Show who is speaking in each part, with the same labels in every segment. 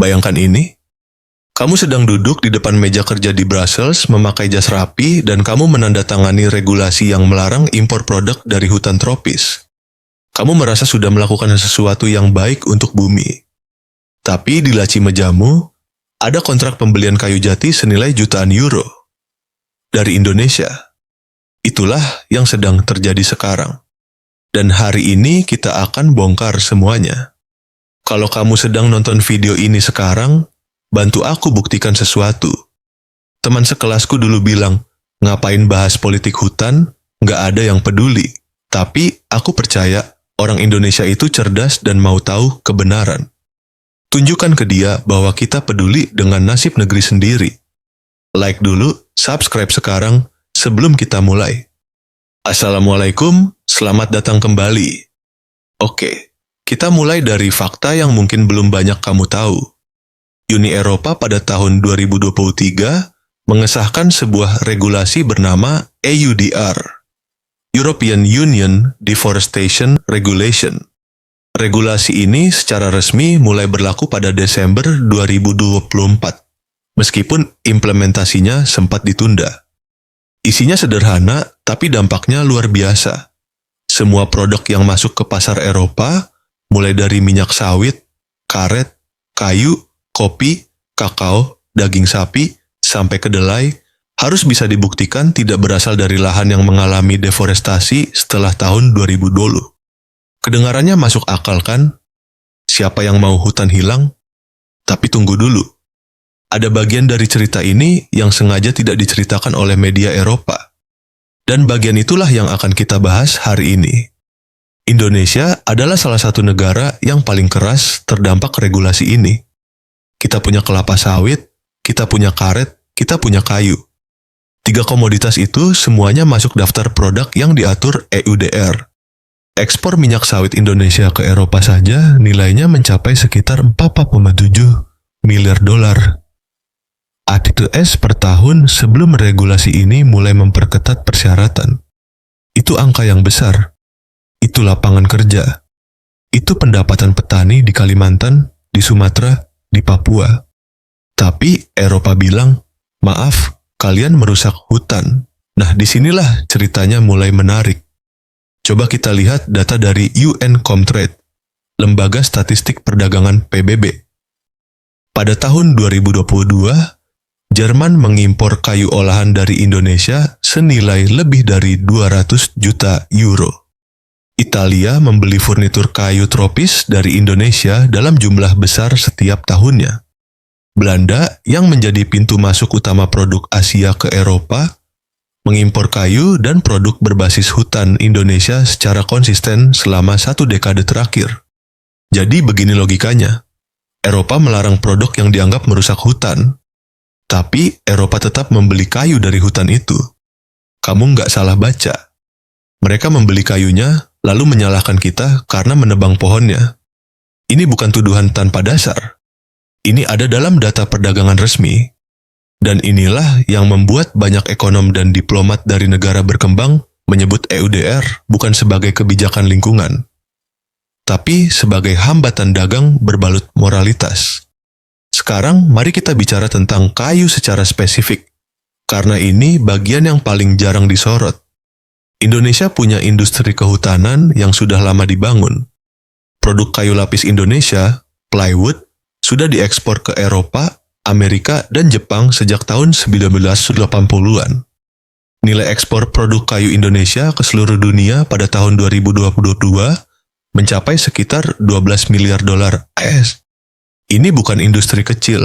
Speaker 1: Bayangkan ini, kamu sedang duduk di depan meja kerja di Brussels memakai jas rapi dan kamu menandatangani regulasi yang melarang impor produk dari hutan tropis. Kamu merasa sudah melakukan sesuatu yang baik untuk bumi. Tapi di laci mejamu, ada kontrak pembelian kayu jati senilai jutaan euro dari Indonesia. Itulah yang sedang terjadi sekarang. Dan hari ini kita akan bongkar semuanya. Kalau kamu sedang nonton video ini sekarang, bantu aku buktikan sesuatu. Teman sekelasku dulu bilang, ngapain bahas politik hutan, nggak ada yang peduli. Tapi aku percaya orang Indonesia itu cerdas dan mau tahu kebenaran. Tunjukkan ke dia bahwa kita peduli dengan nasib negeri sendiri. Like dulu, subscribe sekarang sebelum kita mulai. Assalamualaikum, selamat datang kembali. Oke, kita mulai dari fakta yang mungkin belum banyak kamu tahu. Uni Eropa pada tahun 2023 mengesahkan sebuah regulasi bernama EUDR, European Union Deforestation Regulation. Regulasi ini secara resmi mulai berlaku pada Desember 2024, meskipun implementasinya sempat ditunda. Isinya sederhana, tapi dampaknya luar biasa. Semua produk yang masuk ke pasar Eropa, mulai dari minyak sawit, karet, kayu, kopi, kakao, daging sapi, sampai kedelai, harus bisa dibuktikan tidak berasal dari lahan yang mengalami deforestasi setelah tahun 2020. Kedengarannya masuk akal kan? Siapa yang mau hutan hilang? Tapi tunggu dulu. Ada bagian dari cerita ini yang sengaja tidak diceritakan oleh media Eropa. Dan bagian itulah yang akan kita bahas hari ini. Indonesia adalah salah satu negara yang paling keras terdampak regulasi ini. Kita punya kelapa sawit, kita punya karet, kita punya kayu. 3 komoditas itu semuanya masuk daftar produk yang diatur EUDR. Ekspor minyak sawit Indonesia ke Eropa saja nilainya mencapai sekitar 4,7 miliar dolar. ATTS per tahun sebelum regulasi ini mulai memperketat persyaratan. Itu angka yang besar. Itu lapangan kerja. Itu pendapatan petani di Kalimantan, di Sumatera, di Papua. Tapi Eropa bilang, maaf, kalian merusak hutan. Nah, disinilah ceritanya mulai menarik. Coba kita lihat data dari UN Comtrade, Lembaga Statistik Perdagangan PBB. Pada tahun 2022, Jerman mengimpor kayu olahan dari Indonesia senilai lebih dari 200 juta euro. Italia membeli furnitur kayu tropis dari Indonesia dalam jumlah besar setiap tahunnya. Belanda, yang menjadi pintu masuk utama produk Asia ke Eropa, mengimpor kayu dan produk berbasis hutan Indonesia secara konsisten selama 1 dekade terakhir. Jadi begini logikanya. Eropa melarang produk yang dianggap merusak hutan, tapi Eropa tetap membeli kayu dari hutan itu. Kamu nggak salah baca. Mereka membeli kayunya, lalu menyalahkan kita karena menebang pohonnya. Ini bukan tuduhan tanpa dasar. Ini ada dalam data perdagangan resmi. Dan inilah yang membuat banyak ekonom dan diplomat dari negara berkembang menyebut EUDR bukan sebagai kebijakan lingkungan, tapi sebagai hambatan dagang berbalut moralitas. Sekarang, mari kita bicara tentang kayu secara spesifik, karena ini bagian yang paling jarang disorot. Indonesia punya industri kehutanan yang sudah lama dibangun. Produk kayu lapis Indonesia, plywood, sudah diekspor ke Eropa, Amerika, dan Jepang sejak tahun 1980-an. Nilai ekspor produk kayu Indonesia ke seluruh dunia pada tahun 2022 mencapai sekitar 12 miliar dolar AS. Ini bukan industri kecil.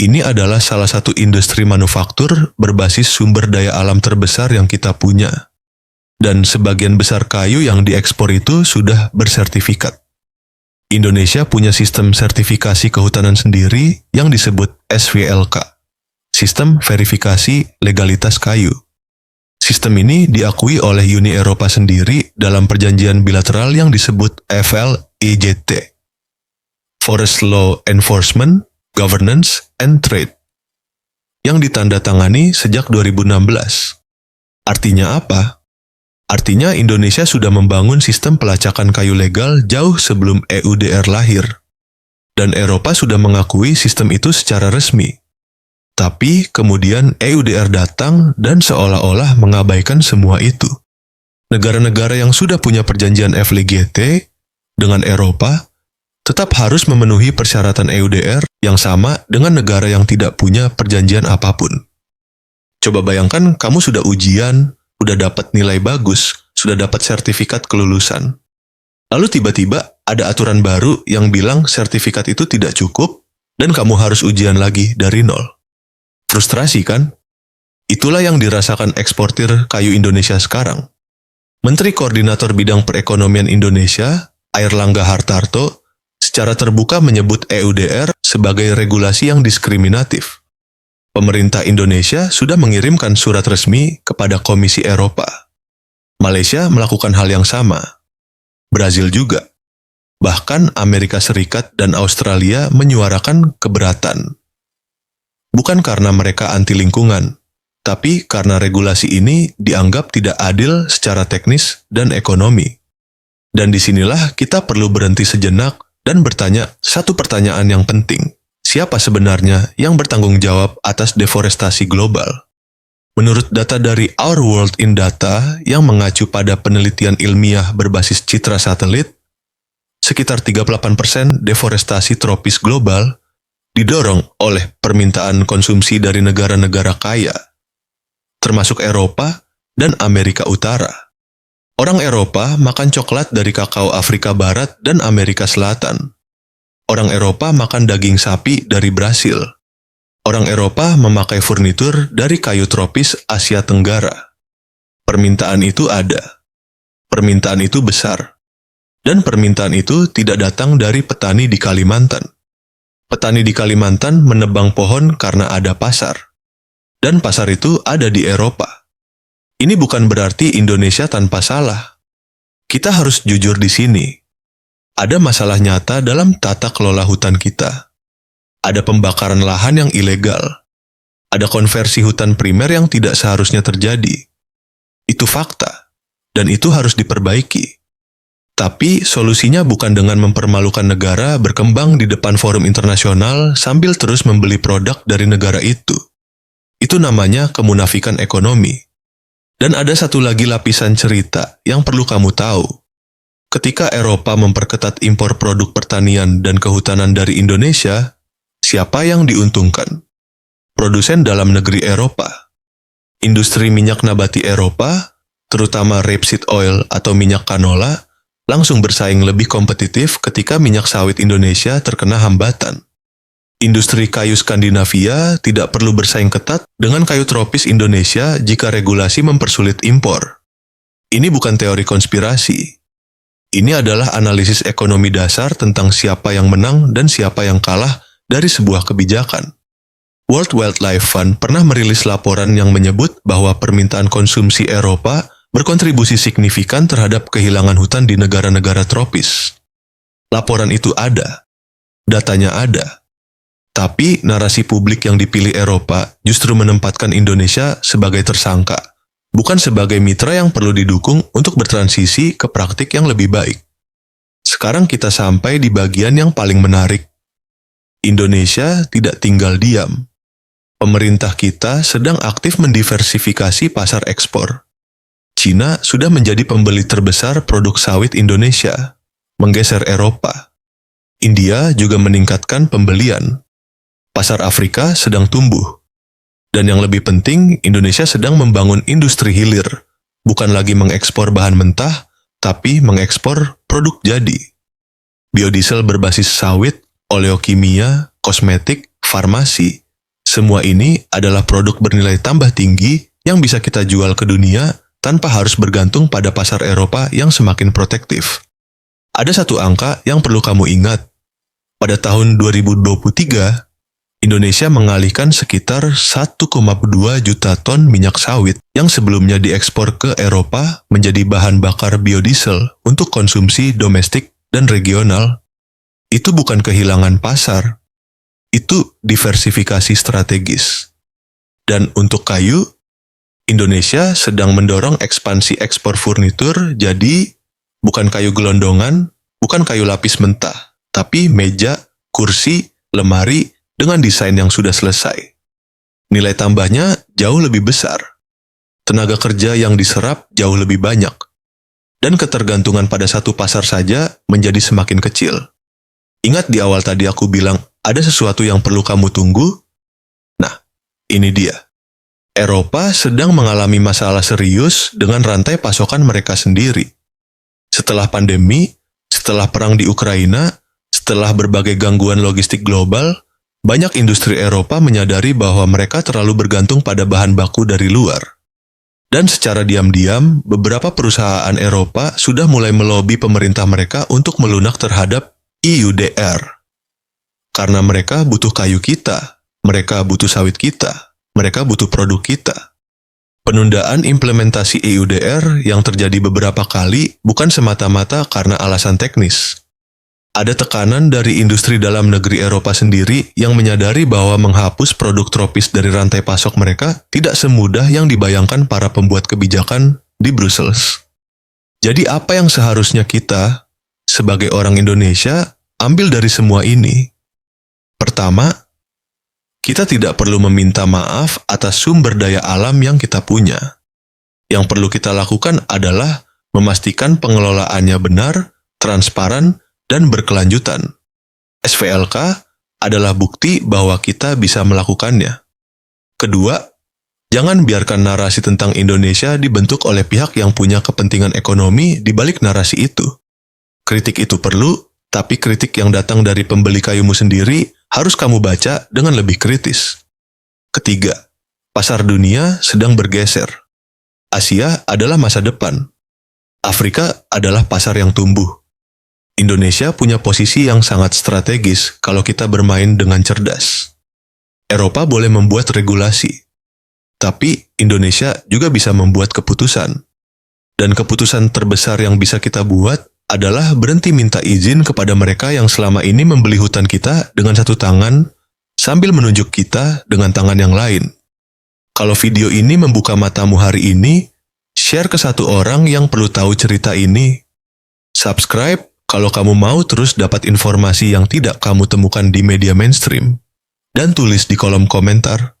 Speaker 1: Ini adalah salah satu industri manufaktur berbasis sumber daya alam terbesar yang kita punya. Dan sebagian besar kayu yang diekspor itu sudah bersertifikat. Indonesia punya sistem sertifikasi kehutanan sendiri yang disebut SVLK, Sistem Verifikasi Legalitas Kayu. Sistem ini diakui oleh Uni Eropa sendiri dalam perjanjian bilateral yang disebut FLEGT, Forest Law Enforcement, Governance, and Trade, yang ditandatangani sejak 2016. Artinya apa? Artinya Indonesia sudah membangun sistem pelacakan kayu legal jauh sebelum EUDR lahir. dan Eropa sudah mengakui sistem itu secara resmi. Tapi kemudian EUDR datang dan seolah-olah mengabaikan semua itu. Negara-negara yang sudah punya perjanjian FLIGT dengan Eropa tetap harus memenuhi persyaratan EUDR yang sama dengan negara yang tidak punya perjanjian apapun. Coba bayangkan kamu sudah ujian, sudah dapat nilai bagus, sudah dapat sertifikat kelulusan. Lalu tiba-tiba ada aturan baru yang bilang sertifikat itu tidak cukup dan kamu harus ujian lagi dari nol. Frustrasi kan? Itulah yang dirasakan eksportir kayu Indonesia sekarang. Menteri Koordinator Bidang Perekonomian Indonesia, Airlangga Hartarto, secara terbuka menyebut EUDR sebagai regulasi yang diskriminatif. Pemerintah Indonesia sudah mengirimkan surat resmi kepada Komisi Eropa. Malaysia melakukan hal yang sama. Brazil juga. Bahkan Amerika Serikat dan Australia menyuarakan keberatan. Bukan karena mereka anti lingkungan, tapi karena regulasi ini dianggap tidak adil secara teknis dan ekonomi. Dan disinilah kita perlu berhenti sejenak dan bertanya satu pertanyaan yang penting. Siapa sebenarnya yang bertanggung jawab atas deforestasi global? Menurut data dari Our World in Data yang mengacu pada penelitian ilmiah berbasis citra satelit, sekitar 38% deforestasi tropis global didorong oleh permintaan konsumsi dari negara-negara kaya, termasuk Eropa dan Amerika Utara. Orang Eropa makan coklat dari kakao Afrika Barat dan Amerika Selatan. Orang Eropa makan daging sapi dari Brasil. Orang Eropa memakai furnitur dari kayu tropis Asia Tenggara. Permintaan itu ada. Permintaan itu besar. Dan permintaan itu tidak datang dari petani di Kalimantan. Petani di Kalimantan menebang pohon karena ada pasar. Dan pasar itu ada di Eropa. Ini bukan berarti Indonesia tanpa salah. Kita harus jujur di sini. Ada masalah nyata dalam tata kelola hutan kita. Ada pembakaran lahan yang ilegal. Ada konversi hutan primer yang tidak seharusnya terjadi. Itu fakta. Dan itu harus diperbaiki. Tapi solusinya bukan dengan mempermalukan negara berkembang di depan forum internasional sambil terus membeli produk dari negara itu. Itu namanya kemunafikan ekonomi. Dan ada satu lagi lapisan cerita yang perlu kamu tahu. Ketika Eropa memperketat impor produk pertanian dan kehutanan dari Indonesia, siapa yang diuntungkan? Produsen dalam negeri Eropa. Industri minyak nabati Eropa, terutama rapeseed oil atau minyak canola, langsung bersaing lebih kompetitif ketika minyak sawit Indonesia terkena hambatan. Industri kayu Skandinavia tidak perlu bersaing ketat dengan kayu tropis Indonesia jika regulasi mempersulit impor. Ini bukan teori konspirasi. Ini adalah analisis ekonomi dasar tentang siapa yang menang dan siapa yang kalah dari sebuah kebijakan. World Wildlife Fund pernah merilis laporan yang menyebut bahwa permintaan konsumsi Eropa berkontribusi signifikan terhadap kehilangan hutan di negara-negara tropis. Laporan itu ada. Datanya ada. Tapi narasi publik yang dipilih Eropa justru menempatkan Indonesia sebagai tersangka, bukan sebagai mitra yang perlu didukung untuk bertransisi ke praktik yang lebih baik. Sekarang kita sampai di bagian yang paling menarik. Indonesia tidak tinggal diam. Pemerintah kita sedang aktif mendiversifikasi pasar ekspor. Cina sudah menjadi pembeli terbesar produk sawit Indonesia, menggeser Eropa. India juga meningkatkan pembelian. Pasar Afrika sedang tumbuh. Dan yang lebih penting, Indonesia sedang membangun industri hilir, bukan lagi mengekspor bahan mentah, tapi mengekspor produk jadi. Biodiesel berbasis sawit, oleokimia, kosmetik, farmasi, semua ini adalah produk bernilai tambah tinggi yang bisa kita jual ke dunia tanpa harus bergantung pada pasar Eropa yang semakin protektif. Ada satu angka yang perlu kamu ingat. Pada tahun 2023, Indonesia mengalihkan sekitar 1,2 juta ton minyak sawit yang sebelumnya diekspor ke Eropa menjadi bahan bakar biodiesel untuk konsumsi domestik dan regional. Itu bukan kehilangan pasar, itu diversifikasi strategis. Dan untuk kayu, Indonesia sedang mendorong ekspansi ekspor furnitur jadi bukan kayu gelondongan, bukan kayu lapis mentah, tapi meja, kursi, lemari, dengan desain yang sudah selesai. Nilai tambahnya jauh lebih besar. Tenaga kerja yang diserap jauh lebih banyak. Dan ketergantungan pada satu pasar saja menjadi semakin kecil. Ingat di awal tadi aku bilang ada sesuatu yang perlu kamu tunggu? Nah, ini dia. Eropa sedang mengalami masalah serius dengan rantai pasokan mereka sendiri. Setelah pandemi, setelah perang di Ukraina, setelah berbagai gangguan logistik global, banyak industri Eropa menyadari bahwa mereka terlalu bergantung pada bahan baku dari luar. Dan secara diam-diam, beberapa perusahaan Eropa sudah mulai melobi pemerintah mereka untuk melunak terhadap EUDR. Karena mereka butuh kayu kita, mereka butuh sawit kita, mereka butuh produk kita. Penundaan implementasi EUDR yang terjadi beberapa kali bukan semata-mata karena alasan teknis. Ada tekanan dari industri dalam negeri Eropa sendiri yang menyadari bahwa menghapus produk tropis dari rantai pasok mereka tidak semudah yang dibayangkan para pembuat kebijakan di Brussels. Jadi apa yang seharusnya kita, sebagai orang Indonesia, ambil dari semua ini? Pertama, kita tidak perlu meminta maaf atas sumber daya alam yang kita punya. Yang perlu kita lakukan adalah memastikan pengelolaannya benar, transparan, dan berkelanjutan. SVLK adalah bukti bahwa kita bisa melakukannya. Kedua, jangan biarkan narasi tentang Indonesia dibentuk oleh pihak yang punya kepentingan ekonomi di balik narasi itu. Kritik itu perlu, tapi kritik yang datang dari pembeli kayumu sendiri harus kamu baca dengan lebih kritis. Ketiga, pasar dunia sedang bergeser. Asia adalah masa depan. Afrika adalah pasar yang tumbuh. Indonesia punya posisi yang sangat strategis kalau kita bermain dengan cerdas. Eropa boleh membuat regulasi, tapi Indonesia juga bisa membuat keputusan. Dan keputusan terbesar yang bisa kita buat adalah berhenti minta izin kepada mereka yang selama ini membeli hutan kita dengan satu tangan sambil menunjuk kita dengan tangan yang lain. Kalau video ini membuka matamu hari ini, share ke satu orang yang perlu tahu cerita ini. Subscribe kalau kamu mau terus dapat informasi yang tidak kamu temukan di media mainstream. Dan tulis di kolom komentar.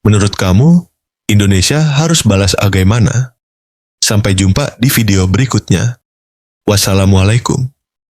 Speaker 1: Menurut kamu, Indonesia harus balas bagaimana? Sampai jumpa di video berikutnya. Wassalamualaikum.